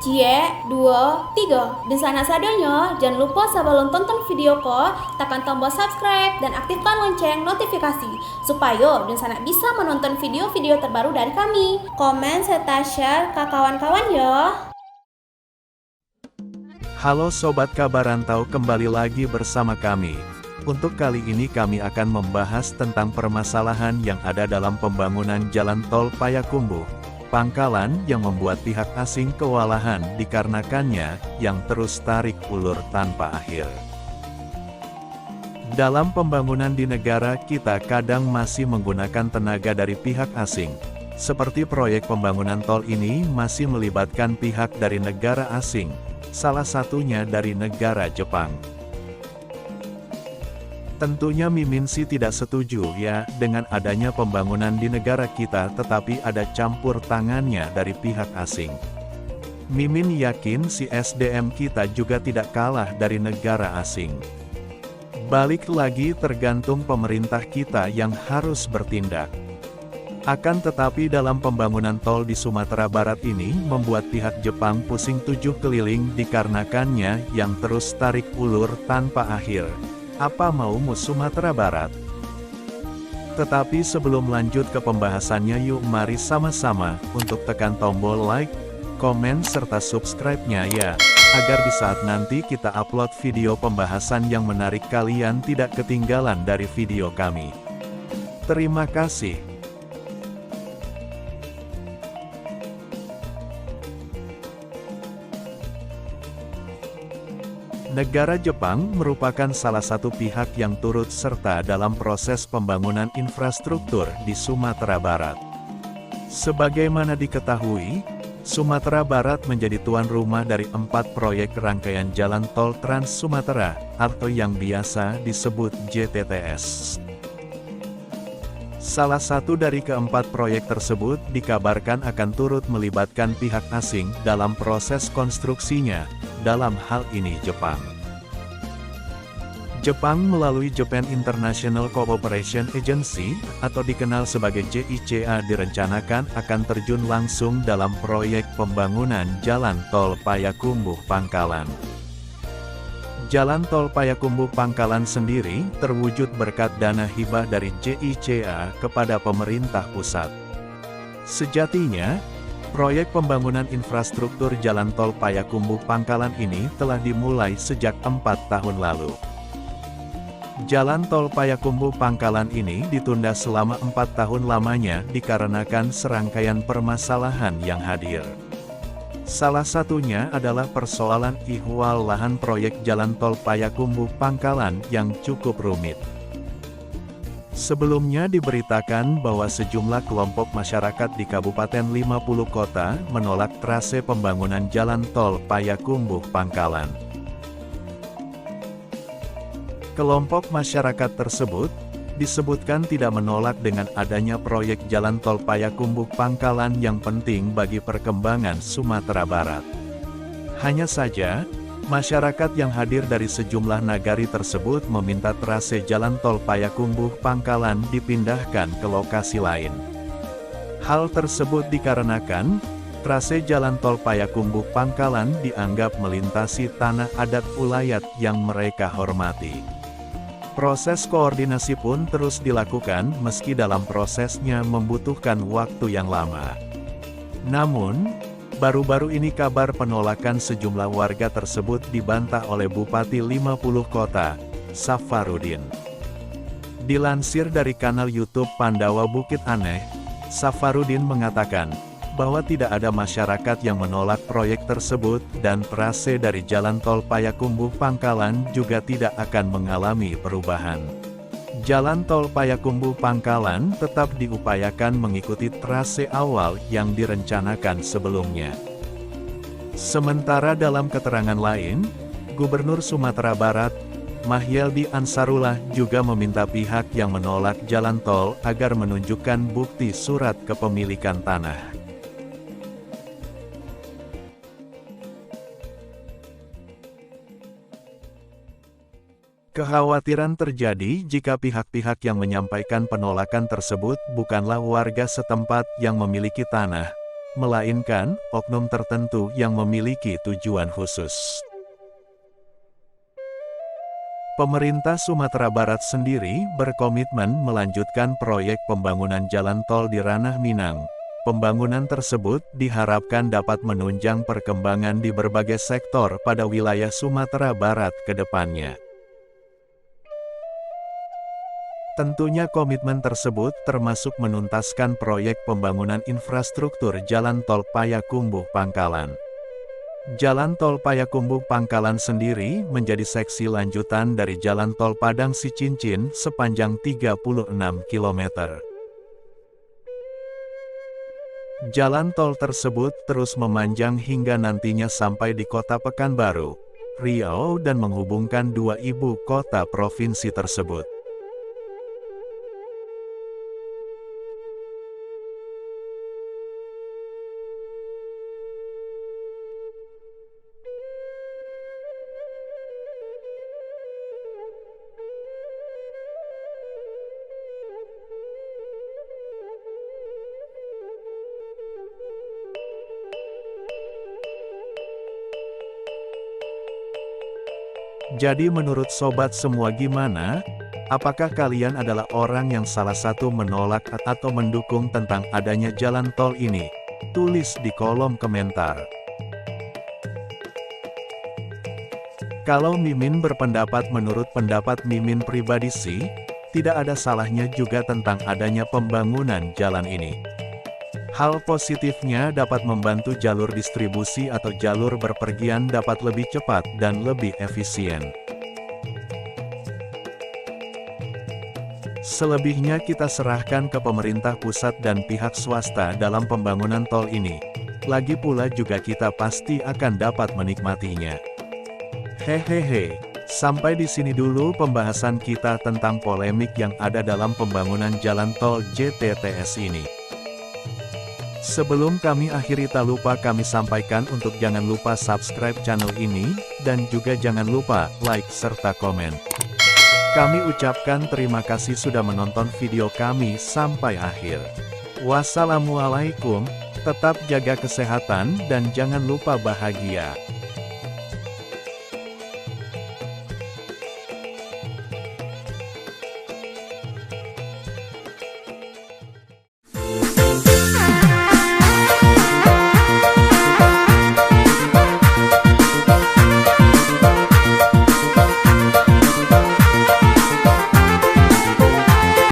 Cie, dua, tiga. Dan sana sadanya, jangan lupa sebelum tonton video ko, tekan tombol subscribe dan aktifkan lonceng notifikasi supaya dan sana bisa menonton video-video terbaru dari kami. Komen serta share ke kawan-kawan ya. Halo Sobat Kabar Rantau, kembali lagi bersama kami. Untuk kali ini kami akan membahas tentang permasalahan yang ada dalam pembangunan Jalan Tol Payakumbuh Pangkalan yang membuat pihak asing kewalahan dikarenakannya yang terus tarik ulur tanpa akhir. Dalam pembangunan di negara kita kadang masih menggunakan tenaga dari pihak asing. Seperti proyek pembangunan tol ini masih melibatkan pihak dari negara asing, salah satunya dari negara Jepang. Tentunya Mimin sih tidak setuju ya dengan adanya pembangunan di negara kita tetapi ada campur tangannya dari pihak asing. Mimin yakin si SDM kita juga tidak kalah dari negara asing. Balik lagi tergantung pemerintah kita yang harus bertindak. Akan tetapi dalam pembangunan tol di Sumatera Barat ini membuat pihak Jepang pusing tujuh keliling dikarenakannya yang terus tarik ulur tanpa akhir. Apa maumu Sumatera Barat? Tetapi sebelum lanjut ke pembahasannya yuk mari sama-sama untuk tekan tombol like, komen serta subscribe-nya ya, agar di saat nanti kita upload video pembahasan yang menarik kalian tidak ketinggalan dari video kami. Terima kasih. Negara Jepang merupakan salah satu pihak yang turut serta dalam proses pembangunan infrastruktur di Sumatera Barat. Sebagaimana diketahui, Sumatera Barat menjadi tuan rumah dari 4 proyek rangkaian jalan tol Trans Sumatera, atau yang biasa disebut JTTS. Salah satu dari keempat proyek tersebut dikabarkan akan turut melibatkan pihak asing dalam proses konstruksinya, dalam hal ini Jepang. Jepang melalui Japan International Cooperation Agency, atau dikenal sebagai JICA direncanakan akan terjun langsung dalam proyek pembangunan Jalan Tol Payakumbuh Pangkalan. Jalan Tol Payakumbuh Pangkalan sendiri terwujud berkat dana hibah dari JICA kepada pemerintah pusat. Sejatinya, proyek pembangunan infrastruktur Jalan Tol Payakumbuh Pangkalan ini telah dimulai sejak 4 tahun lalu. Jalan Tol Payakumbuh Pangkalan ini ditunda selama 4 tahun lamanya dikarenakan serangkaian permasalahan yang hadir. Salah satunya adalah persoalan ihwal lahan proyek Jalan Tol Payakumbuh Pangkalan yang cukup rumit. Sebelumnya diberitakan bahwa sejumlah kelompok masyarakat di Kabupaten 50 Kota menolak trase pembangunan Jalan Tol Payakumbuh Pangkalan. Kelompok masyarakat tersebut disebutkan tidak menolak dengan adanya proyek Jalan Tol Payakumbuh Pangkalan yang penting bagi perkembangan Sumatera Barat. Hanya saja, masyarakat yang hadir dari sejumlah nagari tersebut meminta trase Jalan Tol Payakumbuh Pangkalan dipindahkan ke lokasi lain. Hal tersebut dikarenakan, trase Jalan Tol Payakumbuh Pangkalan dianggap melintasi tanah adat ulayat yang mereka hormati. Proses koordinasi pun terus dilakukan meski dalam prosesnya membutuhkan waktu yang lama. Namun, baru-baru ini kabar penolakan sejumlah warga tersebut dibantah oleh Bupati 50 Kota, Safarudin. Dilansir dari kanal YouTube Pandawa Bukit Aneh, Safarudin mengatakan bahwa tidak ada masyarakat yang menolak proyek tersebut dan trase dari Jalan Tol Payakumbuh Pangkalan juga tidak akan mengalami perubahan. Jalan Tol Payakumbuh Pangkalan tetap diupayakan mengikuti trase awal yang direncanakan sebelumnya. Sementara dalam keterangan lain, Gubernur Sumatera Barat, Mahyeldi Ansarullah juga meminta pihak yang menolak jalan tol agar menunjukkan bukti surat kepemilikan tanah. Kekhawatiran terjadi jika pihak-pihak yang menyampaikan penolakan tersebut bukanlah warga setempat yang memiliki tanah, melainkan oknum tertentu yang memiliki tujuan khusus. Pemerintah Sumatera Barat sendiri berkomitmen melanjutkan proyek pembangunan jalan tol di Ranah Minang. Pembangunan tersebut diharapkan dapat menunjang perkembangan di berbagai sektor pada wilayah Sumatera Barat ke depannya. Tentunya komitmen tersebut termasuk menuntaskan proyek pembangunan infrastruktur Jalan Tol Payakumbuh Pangkalan. Jalan Tol Payakumbuh Pangkalan sendiri menjadi seksi lanjutan dari Jalan Tol Padang Sicincin sepanjang 36 km. Jalan tol tersebut terus memanjang hingga nantinya sampai di kota Pekanbaru, Riau dan menghubungkan dua ibu kota provinsi tersebut. Jadi menurut sobat semua gimana? Apakah kalian adalah orang yang salah satu menolak atau mendukung tentang adanya jalan tol ini? Tulis di kolom komentar. Kalau Mimin berpendapat menurut pendapat Mimin pribadi sih, tidak ada salahnya juga tentang adanya pembangunan jalan ini. Hal positifnya dapat membantu jalur distribusi atau jalur berpergian dapat lebih cepat dan lebih efisien. Selebihnya kita serahkan ke pemerintah pusat dan pihak swasta dalam pembangunan tol ini. Lagi pula juga kita pasti akan dapat menikmatinya. Hehehe, sampai di sini dulu pembahasan kita tentang polemik yang ada dalam pembangunan jalan tol JTTS ini. Sebelum kami akhiri tak lupa kami sampaikan untuk jangan lupa subscribe channel ini, dan juga jangan lupa like serta komen. Kami ucapkan terima kasih sudah menonton video kami sampai akhir. Wassalamualaikum, tetap jaga kesehatan dan jangan lupa bahagia.